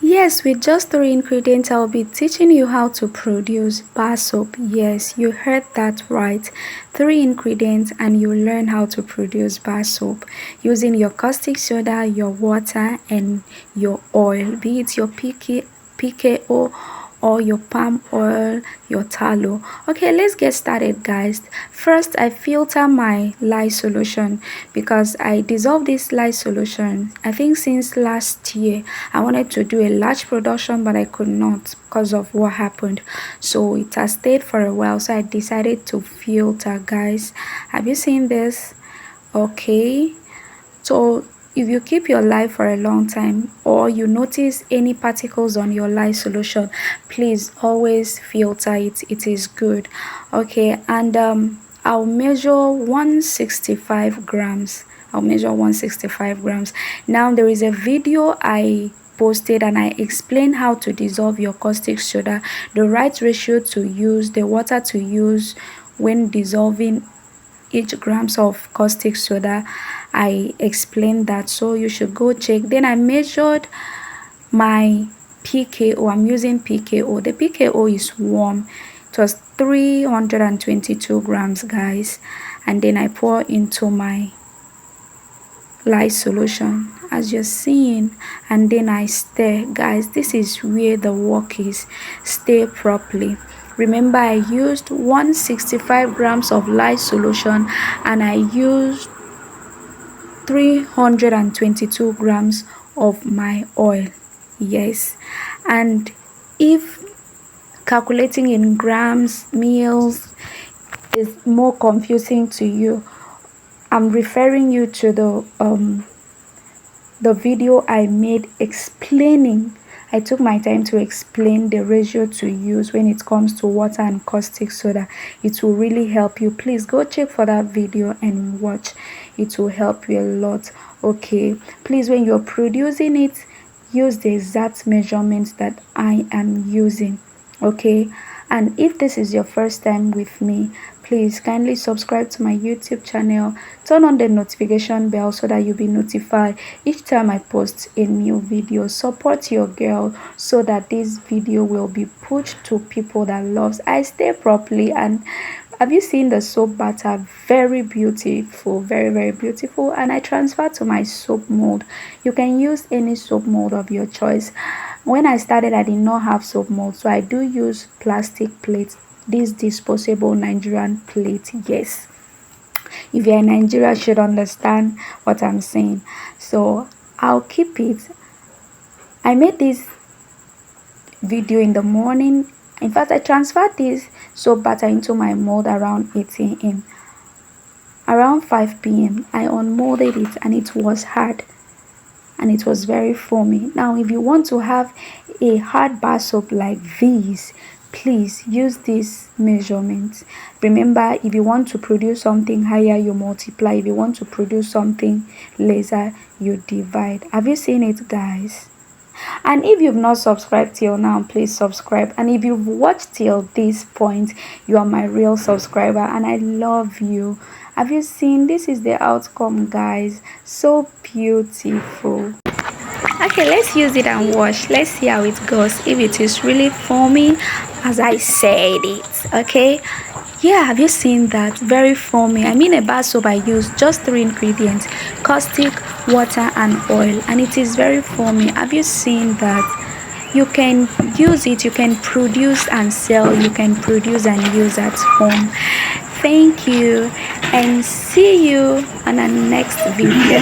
Yes, with just 3 ingredients, I'll be teaching you how to produce bar soap. Yes, you heard that right. 3 ingredients, and you learn how to produce bar soap using your caustic soda, your water, and your oil, be it your PKO or your palm oil, your tallow. Okay, let's get started, guys. First, I filter my lye solution because I dissolved this lye solution, I think, since last year. I wanted to do a large production, but I could not because of what happened. So it has stayed for a while, so I decided to filter, guys. Have you seen this? Okay, so if you keep your lye for a long time, or you notice any particles on your lye solution, please always filter it. It is good. Okay, and I'll measure 165 grams. I'll measure 165 grams. Now there is a video I posted and I explained how to dissolve your caustic soda, the right ratio to use, the water to use when dissolving each grams of caustic soda. I explained that, so you should go check. Then I measured my PKO. I'm using PKO. The PKO is warm. It was 322 grams, guys. And then I pour into my lye solution, as you're seeing, and then I stir. Guys, this is where the work is. Stir properly. Remember, I used 165 grams of lye solution and I used 322 grams of my oil. Yes, and if calculating in grams, meals is more confusing to you, I'm referring you to the video I made explaining. I took my time to explain the ratio to use when it comes to water and caustic soda. It will really help you. Please go check for that video and watch. It will help you a lot. Okay, please, when you're producing it, use the exact measurements that I am using. Okay, and if this is your first time with me, please kindly subscribe to my YouTube channel, turn on the notification bell so that you'll be notified each time I post a new video. Support your girl so that this video will be pushed to people that loves I stay properly. And have you seen the soap batter? Very beautiful, very, very beautiful. And I transfer to my soap mold. You can use any soap mold of your choice. When I started, I did not have soap mold, so I do use plastic plates. This disposable Nigerian plate. Yes, if you're in Nigeria, you should understand what I'm saying. So I'll keep it. I made this video in the morning. In fact, I transferred this soap batter into my mold around 8 a.m. Around 5 p.m. I unmolded it and it was hard and it was very foamy. Now, if you want to have a hard bar soap like this, please use this measurement. Remember, if you want to produce something higher, you multiply. If you want to produce something lesser, you divide. Have you seen it, guys? And if you've not subscribed till now, please subscribe. And if you've watched till this point, you are my real subscriber and I love you. Have you seen? This is the outcome, guys. So beautiful. Okay, let's use it and wash. Let's see how it goes, if it is really foaming as I said it. Okay, yeah, have you seen that? Very foamy. I mean, a bar soap, I use just 3 ingredients: caustic, water, and oil, and it is very foamy. Have you seen that? You can use it, you can produce and sell, you can produce and use at home. Thank you and see you on our next video.